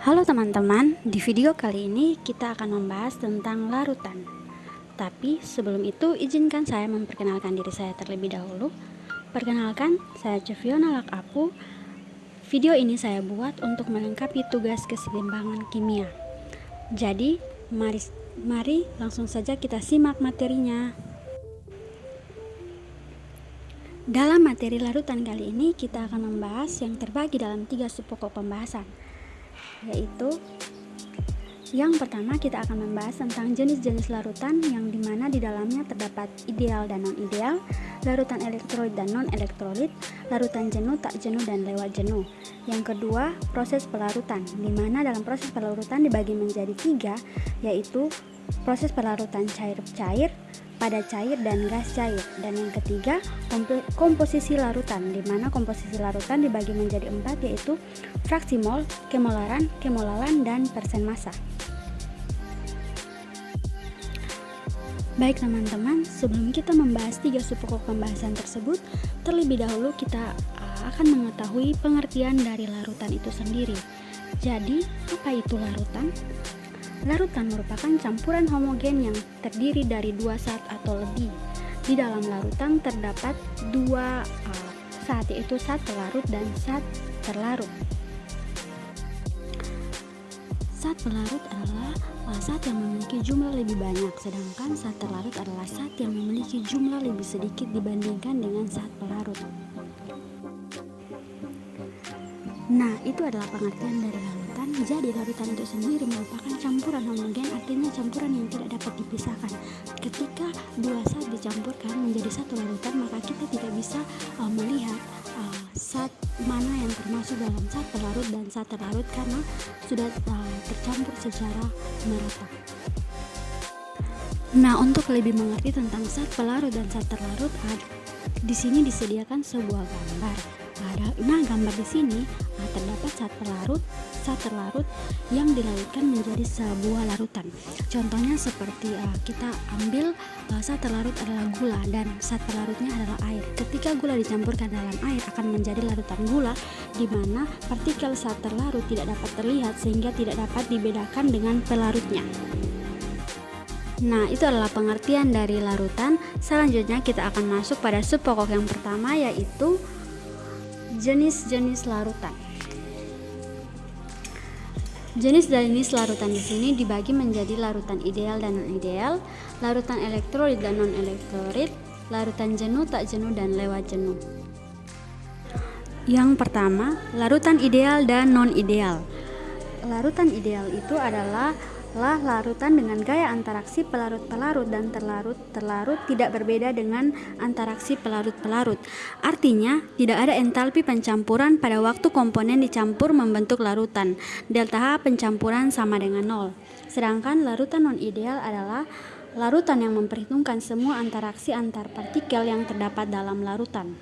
Halo teman-teman, di video kali ini kita akan membahas tentang larutan. Tapi sebelum itu izinkan saya memperkenalkan diri saya terlebih dahulu. Perkenalkan, saya Ceviona Lakapu. Video ini saya buat untuk melengkapi tugas keseimbangan kimia. Jadi, mari langsung saja kita simak materinya. Dalam materi larutan kali ini kita akan membahas yang terbagi dalam 3 subpokok pembahasan, yaitu yang pertama kita akan membahas tentang jenis-jenis larutan yang dimana di dalamnya terdapat ideal dan non-ideal, larutan elektrolit dan non-elektrolit, larutan jenuh, tak jenuh, dan lewat jenuh. Yang kedua, proses pelarutan, dimana dalam proses pelarutan dibagi menjadi 3, yaitu proses pelarutan cair-cair, padat cair, dan gas cair. Dan yang ketiga, komposisi larutan, dimana komposisi larutan dibagi menjadi 4, yaitu fraksi mol, kemolaran, kemolalan, dan persen massa. Baik teman-teman, sebelum kita membahas 3 subpokok pembahasan tersebut, terlebih dahulu kita akan mengetahui pengertian dari larutan itu sendiri. Jadi, apa itu larutan? Larutan merupakan campuran homogen yang terdiri dari 2 zat atau lebih. Di dalam larutan terdapat 2 zat, yaitu zat pelarut dan zat terlarut. Zat pelarut adalah zat yang memiliki jumlah lebih banyak, sedangkan zat terlarut adalah zat yang memiliki jumlah lebih sedikit dibandingkan dengan zat pelarut. Nah, itu adalah pengertian dari larutan. Jadi, larutan itu sendiri merupakan campuran homogen, artinya campuran yang tidak dapat dipisahkan. Ketika 2 zat dicampurkan menjadi satu larutan, maka kita tidak bisa melihat zat mana yang termasuk dalam zat pelarut dan zat terlarut karena sudah tercampur secara merata. Nah, untuk lebih mengerti tentang zat pelarut dan zat terlarut, di sini disediakan sebuah gambar. Nah, gambar di sini terdapat zat terlarut yang dilarutkan menjadi sebuah larutan. Contohnya seperti kita ambil zat terlarut adalah gula dan zat pelarutnya adalah air. Ketika gula dicampurkan dalam air akan menjadi larutan gula, di mana partikel zat terlarut tidak dapat terlihat sehingga tidak dapat dibedakan dengan pelarutnya. Nah, itu adalah pengertian dari larutan. Selanjutnya kita akan masuk pada subpokok yang pertama, yaitu jenis-jenis larutan. Jenis-jenis larutan di sini dibagi menjadi larutan ideal dan non-ideal, larutan elektrolit dan non-elektrolit, larutan jenuh, tak jenuh, dan lewat jenuh. Yang pertama, larutan ideal dan non-ideal. Larutan ideal itu adalah larutan dengan gaya antaraksi pelarut-pelarut dan terlarut tidak berbeda dengan antaraksi pelarut-pelarut. Artinya, tidak ada entalpi pencampuran pada waktu komponen dicampur membentuk larutan. Delta H pencampuran sama dengan 0. Sedangkan larutan non-ideal adalah larutan yang memperhitungkan semua antaraksi antar partikel yang terdapat dalam larutan.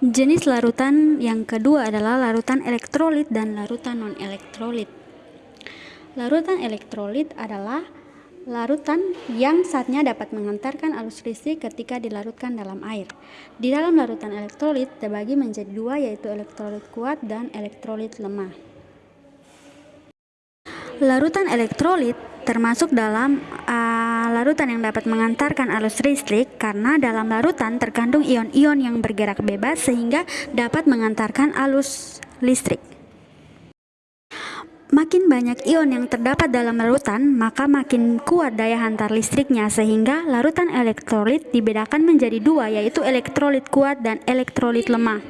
Jenis larutan yang kedua adalah larutan elektrolit dan larutan non-elektrolit. Larutan elektrolit adalah larutan yang zatnya dapat mengantarkan arus listrik ketika dilarutkan dalam air. Di dalam larutan elektrolit terbagi menjadi 2, yaitu elektrolit kuat dan elektrolit lemah. Larutan elektrolit termasuk dalam larutan yang dapat mengantarkan arus listrik karena dalam larutan terkandung ion-ion yang bergerak bebas sehingga dapat mengantarkan arus listrik. Makin banyak ion yang terdapat dalam larutan, maka makin kuat daya hantar listriknya, sehingga larutan elektrolit dibedakan menjadi 2, yaitu elektrolit kuat dan elektrolit lemah.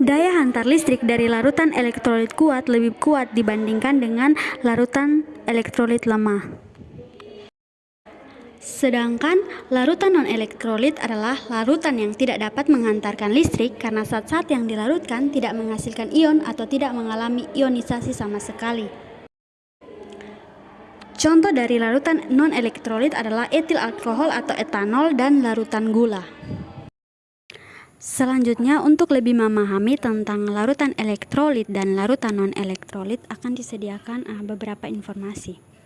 Daya hantar listrik dari larutan elektrolit kuat lebih kuat dibandingkan dengan larutan elektrolit lemah. Sedangkan larutan non-elektrolit adalah larutan yang tidak dapat menghantarkan listrik karena zat-zat yang dilarutkan tidak menghasilkan ion atau tidak mengalami ionisasi sama sekali. Contoh dari larutan non-elektrolit adalah etil alkohol atau etanol dan larutan gula. Selanjutnya, untuk lebih memahami tentang larutan elektrolit dan larutan non-elektrolit akan disediakan beberapa informasi.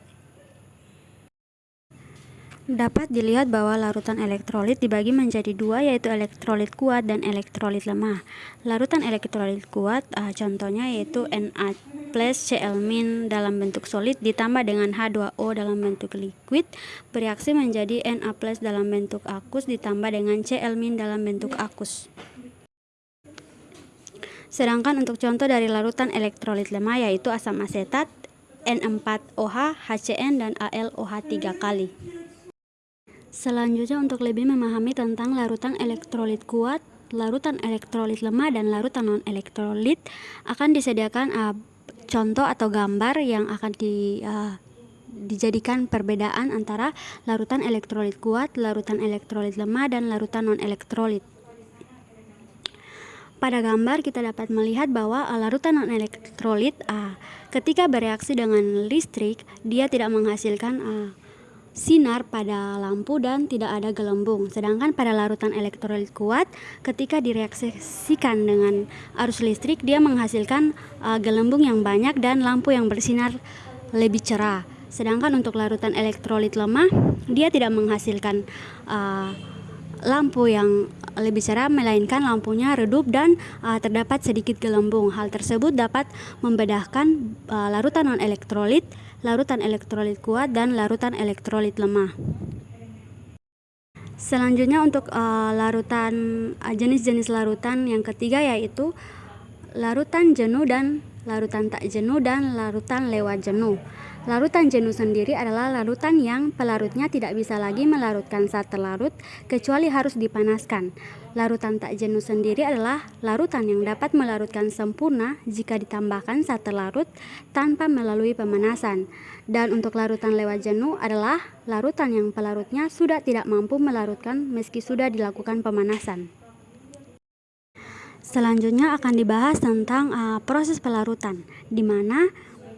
Dapat dilihat bahwa larutan elektrolit dibagi menjadi dua, yaitu elektrolit kuat dan elektrolit lemah. Larutan elektrolit kuat contohnya yaitu Na plus Cl- dalam bentuk solid ditambah dengan H2O dalam bentuk liquid bereaksi menjadi Na plus dalam bentuk aqus ditambah dengan Cl- dalam bentuk aqus. Sedangkan untuk contoh dari larutan elektrolit lemah yaitu asam asetat, N4OH, HCN, dan AlOH 3 kali. Selanjutnya untuk lebih memahami tentang larutan elektrolit kuat, larutan elektrolit lemah, dan larutan non-elektrolit akan disediakan contoh atau gambar yang akan dijadikan perbedaan antara larutan elektrolit kuat, larutan elektrolit lemah, dan larutan non-elektrolit. Pada gambar kita dapat melihat bahwa larutan non-elektrolit ketika bereaksi dengan listrik dia tidak menghasilkan sinar pada lampu dan tidak ada gelembung. Sedangkan pada larutan elektrolit kuat ketika direaksikan dengan arus listrik dia menghasilkan gelembung yang banyak dan lampu yang bersinar lebih cerah. Sedangkan untuk larutan elektrolit lemah dia tidak menghasilkan lampu yang lebih cerah, melainkan lampunya redup dan terdapat sedikit gelembung. Hal tersebut dapat membedakan larutan non-elektrolit, larutan elektrolit kuat, dan larutan elektrolit lemah. Selanjutnya untuk larutan jenis-jenis larutan yang ketiga yaitu larutan jenuh dan larutan tak jenuh dan larutan lewat jenuh. Larutan jenuh sendiri adalah larutan yang pelarutnya tidak bisa lagi melarutkan saat terlarut kecuali harus dipanaskan. Larutan tak jenuh sendiri adalah larutan yang dapat melarutkan sempurna jika ditambahkan saat terlarut tanpa melalui pemanasan. Dan untuk larutan lewat jenuh adalah larutan yang pelarutnya sudah tidak mampu melarutkan meski sudah dilakukan pemanasan. Selanjutnya akan dibahas tentang proses pelarutan, di mana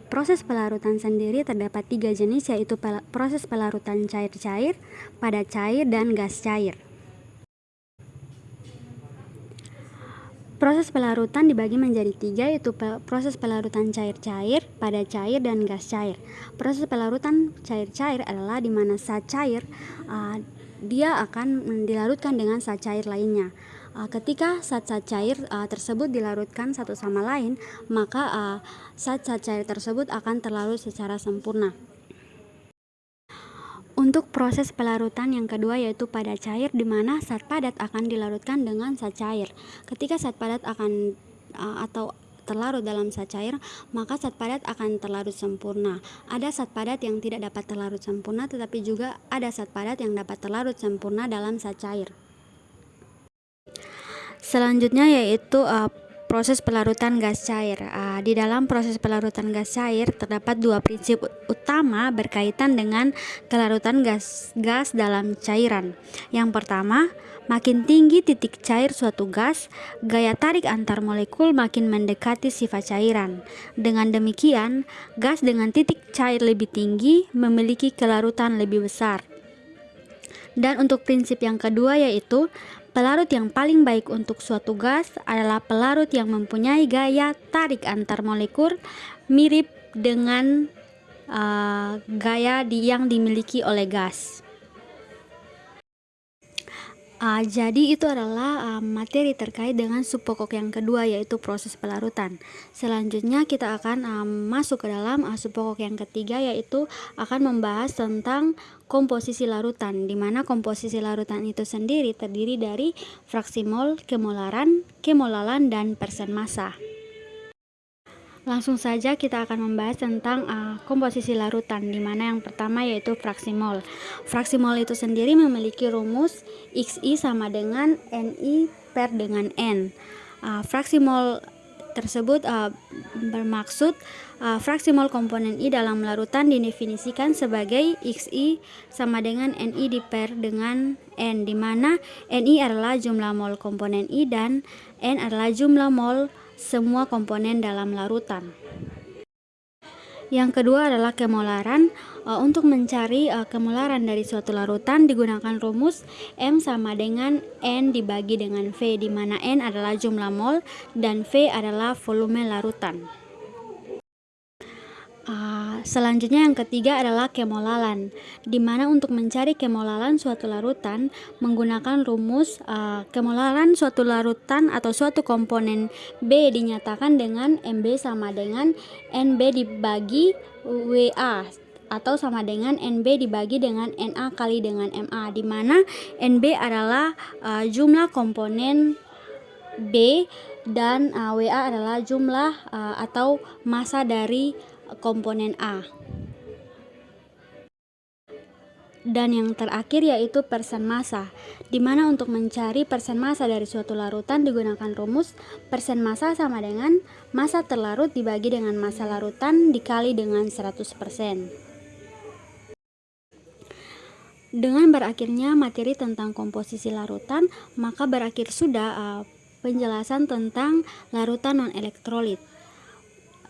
proses pelarutan sendiri terdapat 3 jenis, yaitu proses pelarutan cair-cair, padat cair, dan gas cair. Proses pelarutan dibagi menjadi 3, yaitu proses pelarutan cair-cair, padat cair, dan gas cair. Proses pelarutan cair-cair adalah di mana zat cair dia akan dilarutkan dengan zat cair lainnya. Ketika zat-zat cair tersebut dilarutkan satu sama lain, maka zat-zat cair tersebut akan terlarut secara sempurna. Untuk proses pelarutan yang kedua yaitu padat cair, di mana zat padat akan dilarutkan dengan zat cair. Ketika zat padat akan atau terlarut dalam zat cair, maka zat padat akan terlarut sempurna. Ada zat padat yang tidak dapat terlarut sempurna, tetapi juga ada zat padat yang dapat terlarut sempurna dalam zat cair. Selanjutnya yaitu proses pelarutan gas cair. Di dalam proses pelarutan gas cair terdapat 2 prinsip utama berkaitan dengan kelarutan gas dalam cairan. Yang pertama, makin tinggi titik cair suatu gas, gaya tarik antar molekul makin mendekati sifat cairan. Dengan demikian, gas dengan titik cair lebih tinggi memiliki kelarutan lebih besar. Dan untuk prinsip yang kedua yaitu pelarut yang paling baik untuk suatu gas adalah pelarut yang mempunyai gaya tarik antar molekul mirip dengan gaya yang dimiliki oleh gas. Jadi itu adalah materi terkait dengan subpokok yang kedua yaitu proses pelarutan. Selanjutnya kita akan masuk ke dalam subpokok yang ketiga yaitu akan membahas tentang komposisi larutan, di mana komposisi larutan itu sendiri terdiri dari fraksi mol, kemolaran, kemolalan, dan persen massa. Langsung saja kita akan membahas tentang komposisi larutan, di mana yang pertama yaitu fraksi mol. Fraksi mol itu sendiri memiliki rumus Xi sama dengan Ni per dengan N. Fraksi mol tersebut bermaksud fraksi mol komponen I dalam larutan didefinisikan sebagai Xi sama dengan Ni diper dengan N, di mana Ni adalah jumlah mol komponen I dan N adalah jumlah mol semua komponen dalam larutan. Yang kedua adalah kemolaran. Untuk mencari kemolaran dari suatu larutan digunakan rumus M sama dengan N dibagi dengan V, di mana N adalah jumlah mol dan V adalah volume larutan. Selanjutnya yang ketiga adalah kemolalan, di mana untuk mencari kemolalan suatu larutan menggunakan rumus kemolalan suatu larutan atau suatu komponen B dinyatakan dengan MB sama dengan NB dibagi WA atau sama dengan NB dibagi dengan NA kali dengan MA, di mana NB adalah jumlah komponen B dan WA adalah jumlah atau massa dari komponen A. Dan yang terakhir yaitu persen massa, di mana untuk mencari persen massa dari suatu larutan digunakan rumus persen massa sama dengan massa terlarut dibagi dengan massa larutan dikali dengan 100%. Dengan berakhirnya materi tentang komposisi larutan, maka berakhir sudah penjelasan tentang larutan non-elektrolit.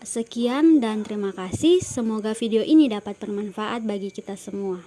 Sekian dan terima kasih. Semoga video ini dapat bermanfaat bagi kita semua.